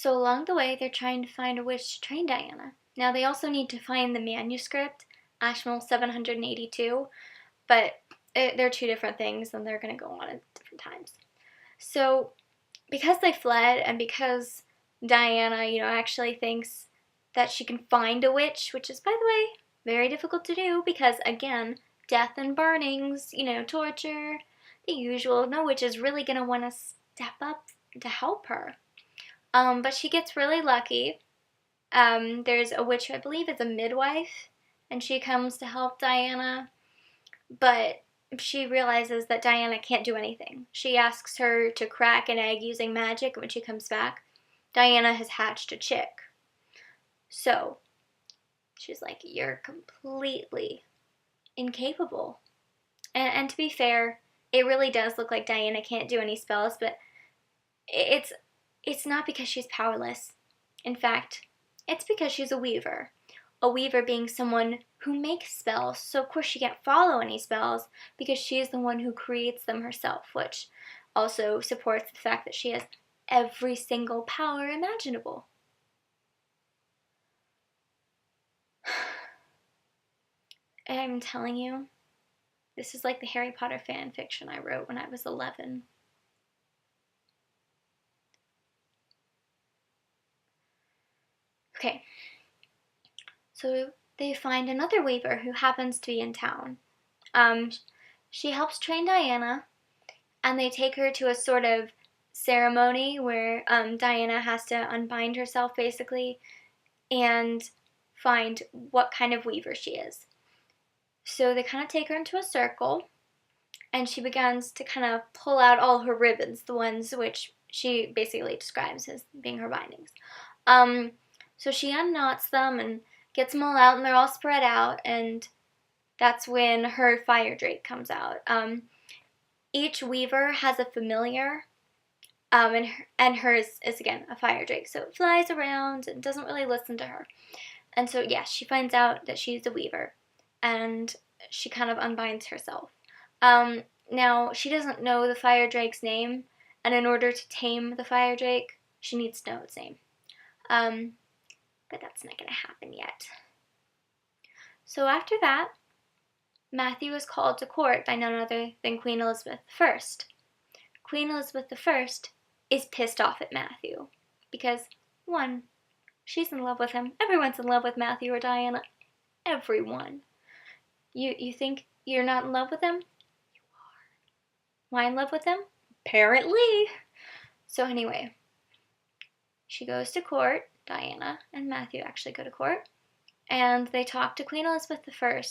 So along the way, they're trying to find a witch to train Diana. Now, they also need to find the manuscript, Ashmole 782, but they're two different things, and they're going to go on at different times. So, because they fled, and because Diana, actually thinks that she can find a witch, which is, by the way, very difficult to do, because, again, death and burnings, torture, the usual. No witch is really going to want to step up to help her. But she gets really lucky. There's a witch, I believe is a midwife, and she comes to help Diana, but she realizes that Diana can't do anything. She asks her to crack an egg using magic, and when she comes back, Diana has hatched a chick. So, she's like, you're completely incapable. And to be fair, it really does look like Diana can't do any spells, but it's not because she's powerless. In fact, it's because she's a weaver. A weaver being someone who makes spells, so of course she can't follow any spells because she is the one who creates them herself, which also supports the fact that she has every single power imaginable. I'm telling you, this is like the Harry Potter fan fiction I wrote when I was 11. Okay, so they find another weaver who happens to be in town. She helps train Diana, and they take her to a sort of ceremony where Diana has to unbind herself, basically, and find what kind of weaver she is. So they kind of take her into a circle, and she begins to kind of pull out all her ribbons, the ones which she basically describes as being her bindings. So she unknots them and gets them all out, and they're all spread out, and that's when her fire drake comes out. Each weaver has a familiar, and hers is, again, a fire drake, so it flies around and doesn't really listen to her. And so, yes, she finds out that she's a weaver, and she kind of unbinds herself. Now, she doesn't know the fire drake's name, and in order to tame the fire drake, she needs to know its name. But that's not going to happen yet. So after that, Matthew is called to court by none other than Queen Elizabeth I. Queen Elizabeth I is pissed off at Matthew because, one, she's in love with him. Everyone's in love with Matthew or Diana. Everyone. You think you're not in love with him? You are. Why in love with him? Apparently. So anyway, she goes to court. Diana and Matthew actually go to court, and they talk to Queen Elizabeth I.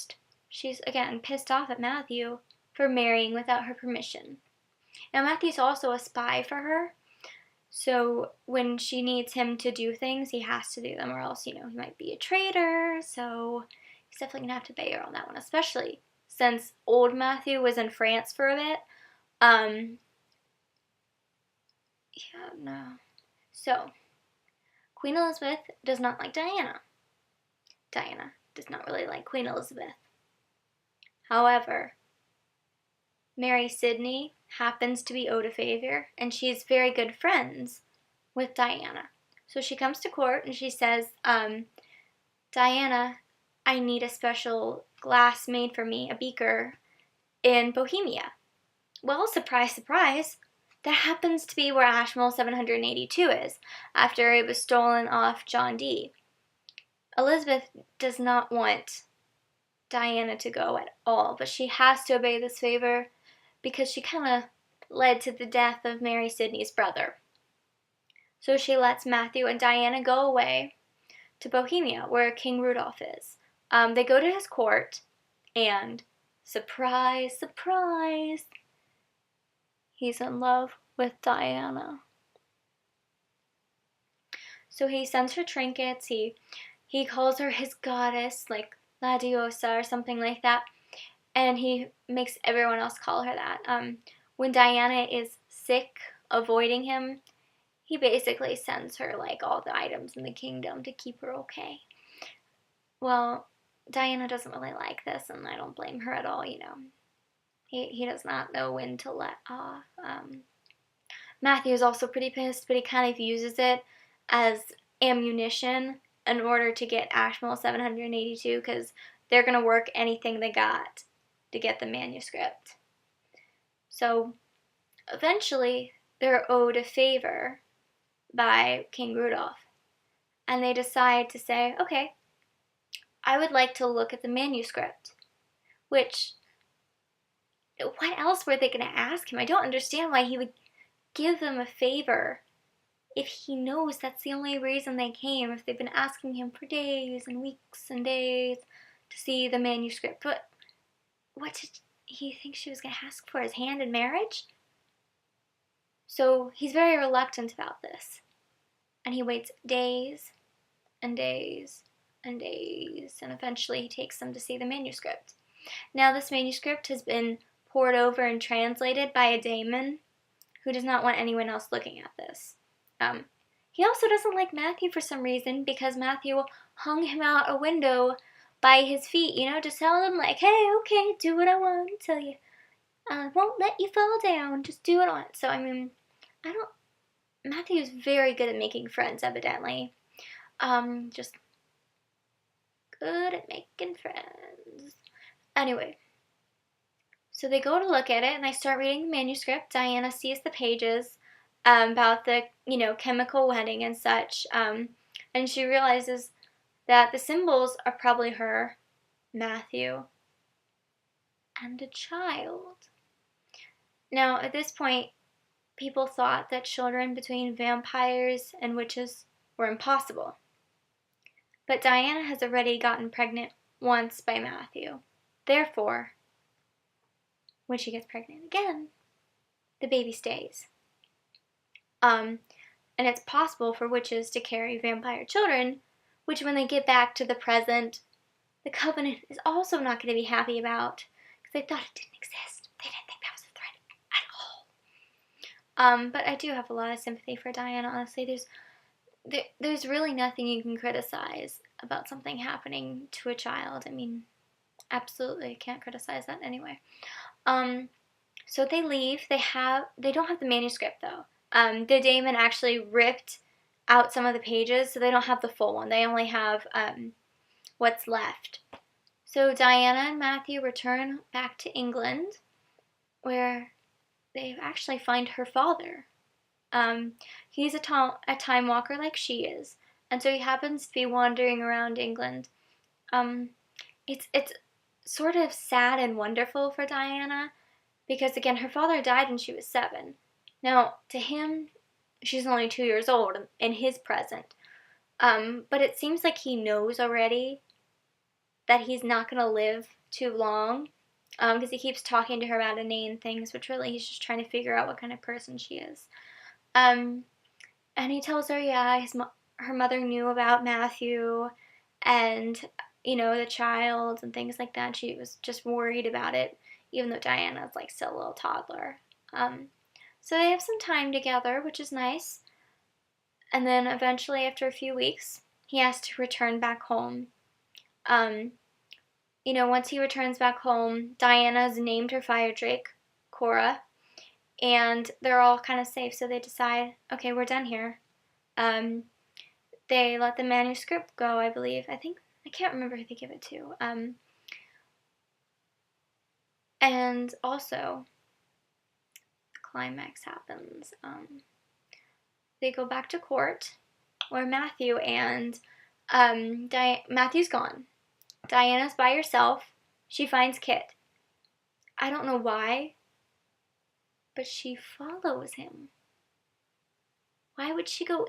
She's, again, pissed off at Matthew for marrying without her permission. Now, Matthew's also a spy for her, so when she needs him to do things, he has to do them, or else, he might be a traitor, so he's definitely going to have to obey her on that one, especially since old Matthew was in France for a bit. So, Queen Elizabeth does not like Diana. Diana does not really like Queen Elizabeth. However, Mary Sidney happens to be owed a favor, and she's very good friends with Diana. So she comes to court and she says, Diana, I need a special glass made for me, a beaker, in Bohemia. Well, surprise, surprise, that happens to be where Ashmole 782 is, after it was stolen off John Dee. Elizabeth does not want Diana to go at all, but she has to obey this favor because she kind of led to the death of Mary Sidney's brother. So she lets Matthew and Diana go away to Bohemia, where King Rudolph is. They go to his court, and surprise, surprise, he's in love with Diana. So he sends her trinkets, he calls her his goddess, like La Diosa or something like that, and he makes everyone else call her that. When Diana is sick, avoiding him, he basically sends her, like, all the items in the kingdom to keep her okay. Well, Diana doesn't really like this, and I don't blame her at all, He does not know when to let off. Matthew's also pretty pissed, but he kind of uses it as ammunition in order to get Ashmole 782, because they're going to work anything they got to get the manuscript. So eventually they're owed a favor by King Rudolph, and they decide to say, okay, I would like to look at the manuscript. Which, what else were they going to ask him? I don't understand why he would give them a favor if he knows that's the only reason they came, if they've been asking him for days and weeks and days to see the manuscript. But what did he think she was going to ask for? His hand in marriage? So he's very reluctant about this. And he waits days and days and days, and eventually he takes them to see the manuscript. Now this manuscript has been pored over and translated by a daemon who does not want anyone else looking at this. He also doesn't like Matthew for some reason, because Matthew hung him out a window by his feet, to tell him, like, hey, okay, do what I want to tell you. I won't let you fall down, just do what I want. So, Matthew's very good at making friends, evidently. Just good at making friends. Anyway, so they go to look at it, and they start reading the manuscript. Diana sees the pages about the, chemical wedding and such, and she realizes that the symbols are probably her, Matthew, and a child. Now, at this point, people thought that children between vampires and witches were impossible. But Diana has already gotten pregnant once by Matthew. Therefore, when she gets pregnant again, the baby stays. And it's possible for witches to carry vampire children, which when they get back to the present, the Covenant is also not going to be happy about, because they thought it didn't exist. They didn't think that was a threat at all. But I do have a lot of sympathy for Diana, honestly. There's really nothing you can criticize about something happening to a child. Absolutely can't criticize that anyway. So they leave. They don't have the manuscript though. The daemon actually ripped out some of the pages, so they don't have the full one. They only have what's left. So Diana and Matthew return back to England, where they actually find her father. He's a time walker like she is, and so he happens to be wandering around England. It's sort of sad and wonderful for Diana, because again, her father died when she was 7. Now, to him, she's only 2 years old in his present. But it seems like he knows already that he's not going to live too long, because he keeps talking to her about inane things, which really he's just trying to figure out what kind of person she is. And he tells her, her mother knew about Matthew and, the child and things like that. She was just worried about it, even though Diana's still a little toddler. So they have some time together, which is nice. And then eventually, after a few weeks, he has to return back home. Once he returns back home, Diana's named her fire drake, Cora, and they're all kind of safe, so they decide, okay, we're done here. They let the manuscript go, I believe. I can't remember who they give it to. And also, the climax happens. They go back to court, where Matthew and Matthew's gone. Diana's by herself. She finds Kit. I don't know why, but she follows him. Why would she go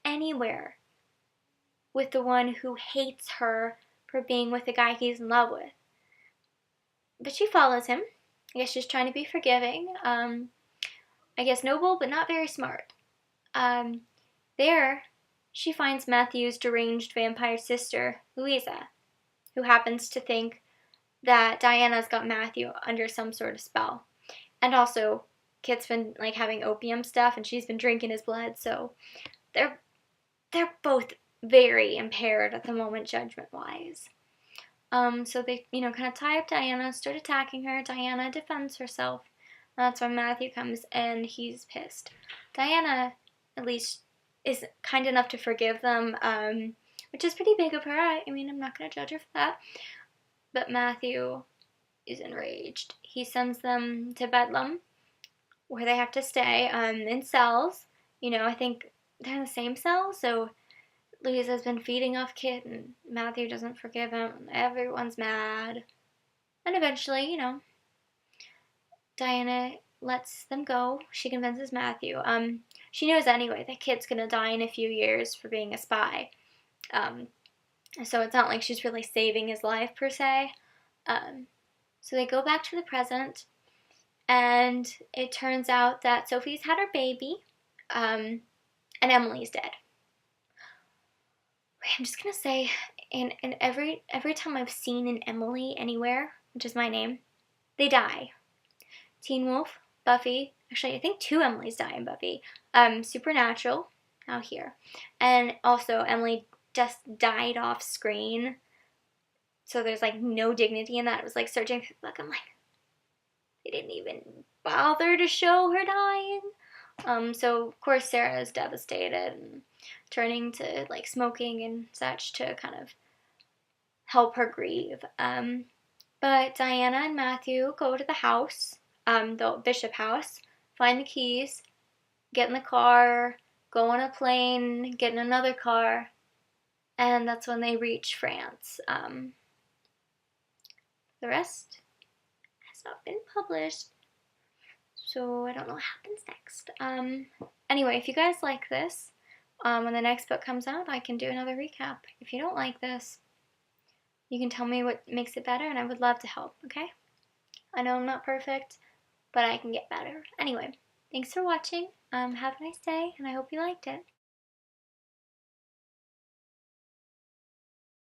anywhere with the one who hates her for being with the guy he's in love with? But she follows him. I guess she's trying to be forgiving. I guess noble, but not very smart. There, she finds Matthew's deranged vampire sister, Louisa, who happens to think that Diana's got Matthew under some sort of spell. And also, Kit's been having opium stuff, and she's been drinking his blood, so they're both very impaired at the moment, judgment-wise. So they, kind of tie up Diana, start attacking her. Diana defends herself. That's when Matthew comes, and he's pissed. Diana, at least, is kind enough to forgive them, which is pretty big of her. I mean, I'm not going to judge her for that. But Matthew is enraged. He sends them to Bedlam, where they have to stay in cells. You know, I think they're in the same cell, so Louisa's been feeding off Kit, and Matthew doesn't forgive him. Everyone's mad. And eventually, you know, Diana lets them go. She convinces Matthew. She knows anyway that Kit's gonna die in a few years for being a spy. So it's not like she's really saving his life per se. So they go back to the present, and it turns out that Sophie's had her baby, and Emily's dead. I'm just gonna say, in every time I've seen an Emily anywhere, which is my name, they die. Teen Wolf, Buffy, actually I think 2 Emilys die in Buffy. Supernatural, now here, and also Emily just died off screen. So there's like no dignity in that. It was like searching through the book. I'm like, they didn't even bother to show her dying. So of course Sarah is devastated and turning to like smoking and such to kind of help her grieve. But Diana and Matthew go to the house, the Bishop house, find the keys, get in the car, go on a plane, get in another car, and that's when they reach France. The rest has not been published, so I don't know what happens next. Anyway, if you guys like this, when the next book comes out, I can do another recap. If you don't like this, you can tell me what makes it better, and I would love to help, okay? I know I'm not perfect, but I can get better. Anyway, thanks for watching. Have a nice day, and I hope you liked it.